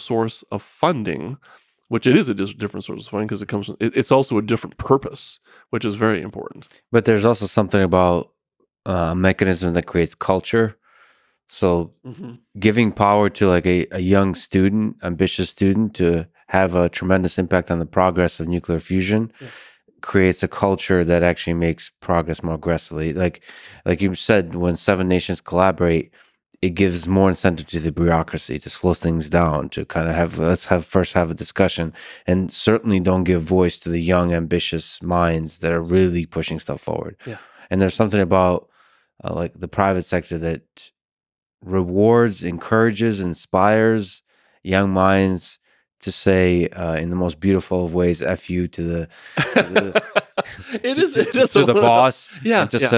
source of funding, which it is a different source of funding because it's also a different purpose, which is very important. But there's also something about a mechanism that creates culture. So giving power to like a young student, ambitious student, to have a tremendous impact on the progress of nuclear fusion creates a culture that actually makes progress more aggressively. Like you said, when 7 nations collaborate, it gives more incentive to the bureaucracy to slow things down, to kind of let's first have a discussion, and certainly don't give voice to the young, ambitious minds that are really pushing stuff forward. Yeah. And there's something about like the private sector that rewards, encourages, inspires young minds to say in the most beautiful of ways "f you" to the the boss. Yeah, and just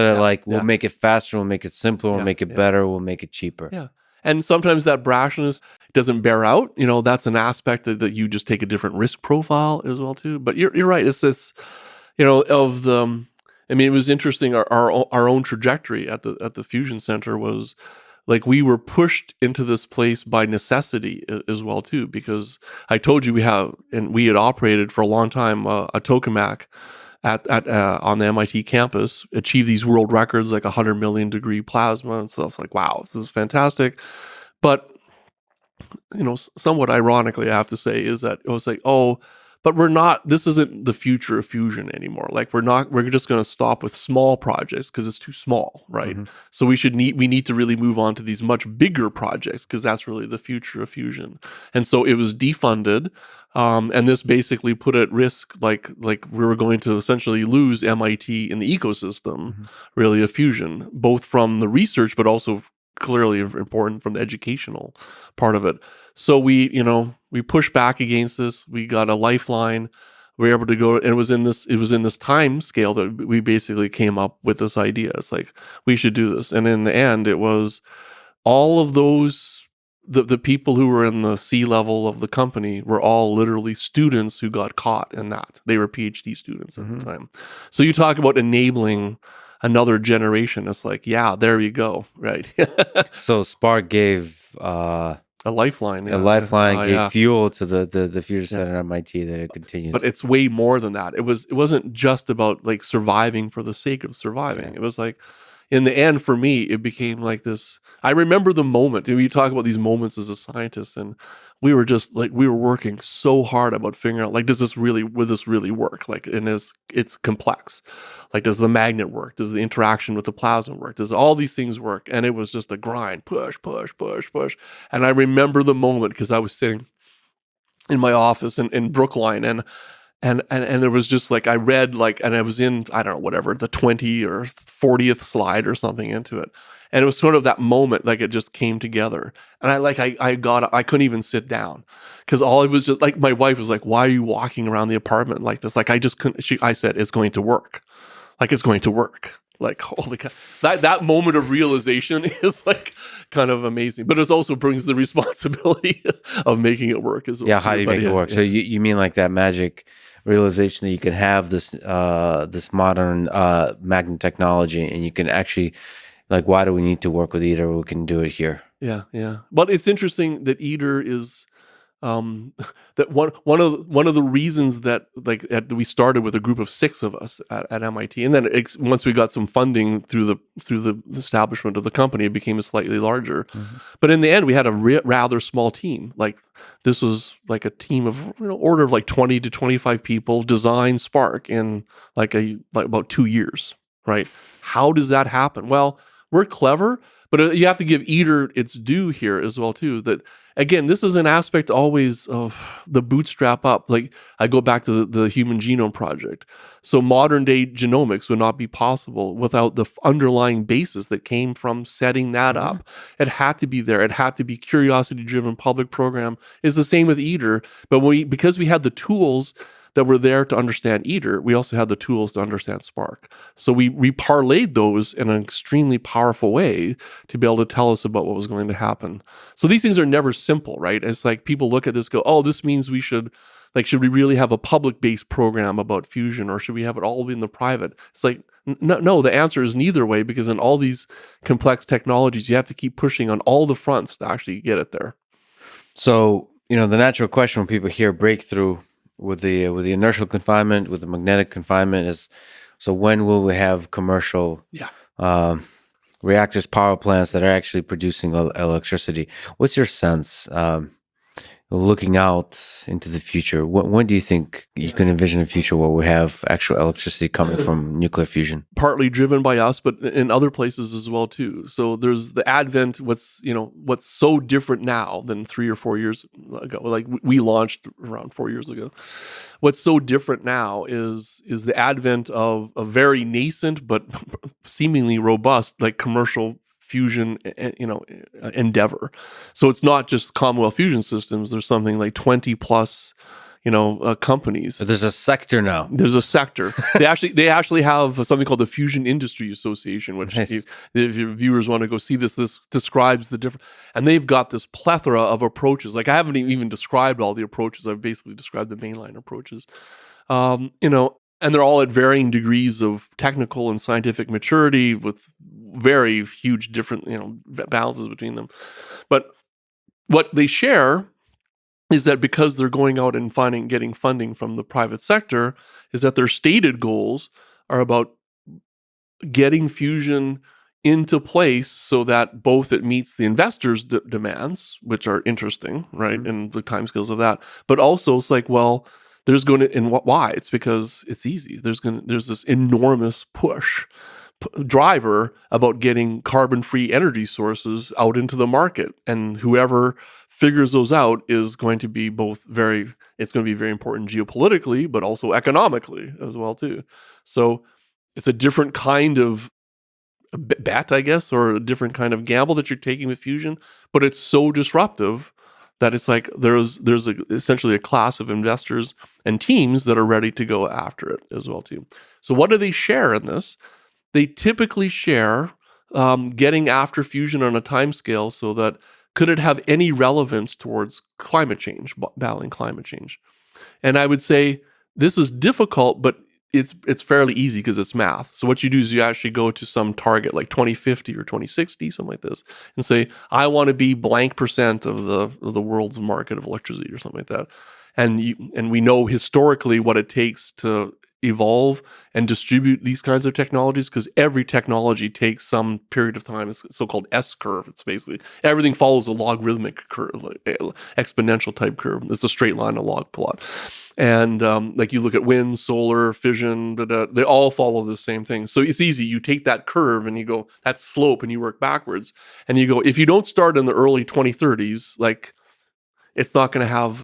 we'll make it faster, we'll make it simpler, we'll make it better, we'll make it cheaper. Yeah, and sometimes that brashness doesn't bear out. That's an aspect that you just take a different risk profile as well too. But you're right. It's this, of the. I mean, it was interesting. Our own trajectory at the Fusion Center was like we were pushed into this place by necessity as well too, because I told you we had operated for a long time a tokamak at on the MIT campus, achieved these world records like 100 million degree plasma and stuff. Like, wow, this is fantastic. But somewhat ironically, I have to say, is that it was like, but this isn't the future of fusion anymore. Like we're just going to stop with small projects because it's too small, right? So we need to really move on to these much bigger projects because that's really the future of fusion. And so it was defunded. And this basically put at risk, like we were going to essentially lose MIT in the ecosystem, really, of fusion, both from the research, but also clearly important from the educational part of it. So we pushed back against this. We got a lifeline. We were able to go, and it was in this time scale that we basically came up with this idea. It's like, we should do this. And in the end, it was all of those, the people who were in the C-level of the company were all literally students who got caught in that. They were PhD students at the time. So you talk about enabling another generation. It's like, yeah, there you go, right? So Spark gave a lifeline. A lifeline gave fuel to the Fusion Center at MIT that it continues. But it's way more than that. It wasn't just about like surviving for the sake of surviving. Yeah. It was like, in the end, for me, it became like this. I remember the moment. You talk about these moments as a scientist, and we were working so hard about figuring out, like, will this really work? Like, and it's complex. Like, does the magnet work? Does the interaction with the plasma work? Does all these things work? And it was just a grind, push. And I remember the moment because I was sitting in my office in Brookline, and there was just like, I read and I was in, I don't know, whatever, the 20 or 40th slide or something into it. And it was sort of that moment, like it just came together. And I couldn't even sit down because all it was just like, my wife was like, why are you walking around the apartment like this? Like, I just couldn't, I said, it's going to work. Like, it's going to work. Like, holy cow. That moment of realization is like kind of amazing, but it also brings the responsibility of making it work as well. Yeah. How do you make it work? Yeah. So you mean like that magic realization that you can have this modern magnet technology, and you can actually, like, why do we need to work with ITER? We can do it here. Yeah. But it's interesting that ITER is that one of the reasons that we started with a group of 6 of us at MIT, and then once we got some funding through the establishment of the company, it became a slightly larger. But in the end, we had a rather small team. Like, this was like a team of order of like 20 to 25 people design Spark in like about 2 years, right? How does that happen? Well, we're clever, but you have to give ITER its due here as well too. That, again, this is an aspect always of the bootstrap up. Like, I go back to the Human Genome Project. So modern day genomics would not be possible without the underlying basis that came from setting that up. It had to be there. It had to be curiosity-driven public program. It's the same with ITER. But because we had the tools that were there to understand ITER, we also had the tools to understand Spark. So we parlayed those in an extremely powerful way to be able to tell us about what was going to happen. So these things are never simple, right? It's like people look at this, go, oh, this means we should we really have a public-based program about fusion, or should we have it all in the private? It's like, no, the answer is neither way, because in all these complex technologies, you have to keep pushing on all the fronts to actually get it there. So the natural question when people hear breakthrough with the inertial confinement, with the magnetic confinement is, so when will we have commercial Yeah. reactors, power plants that are actually producing electricity? What's your sense, looking out into the future? When do you think you can envision a future where we have actual electricity coming from nuclear fusion? Partly driven by us, but in other places as well too. So there's the advent. What's so different now than 3 or 4 years ago? Like we launched around 4 years ago. What's so different now is the advent of a very nascent but seemingly robust, like, commercial fusion, endeavor. So it's not just Commonwealth Fusion Systems. There's something like 20 plus, companies. So there's a sector now. There's a sector. They actually have something called the Fusion Industry Association, which Nice. if your viewers want to go see this describes the different, and they've got this plethora of approaches. Like, I haven't even described all the approaches. I've basically described the mainline approaches. And they're all at varying degrees of technical and scientific maturity, with very huge different, balances between them. But what they share is that because they're going out and getting funding from the private sector, is that their stated goals are about getting fusion into place so that both it meets the investors' demands, which are interesting, right, and the timescales of that, but also it's like, well, there's going to, and why? It's because it's easy. There's this enormous driver about getting carbon-free energy sources out into the market, and whoever figures those out is going to be it's going to be very important geopolitically, but also economically as well too. So it's a different kind of bet, I guess, or a different kind of gamble that you're taking with fusion, but it's so disruptive that it's like there's essentially a class of investors and teams that are ready to go after it as well too. So what do they share in this? They typically share getting after fusion on a timescale so that could it have any relevance towards climate change, battling climate change. And I would say this is difficult, but it's fairly easy because it's math. So what you do is you actually go to some target like 2050 or 2060, something like this, and say, I want to be blank percent of the world's market of electricity or something like that. And we know historically what it takes to evolve and distribute these kinds of technologies, because every technology takes some period of time. It's so-called S-curve. It's basically everything follows a logarithmic curve, like exponential type curve. It's a straight line, a log plot. And like you look at wind, solar, fission, they all follow the same thing. So it's easy. You take that curve and you go, that slope, and you work backwards. And you go, if you don't start in the early 2030s, like, it's not going to have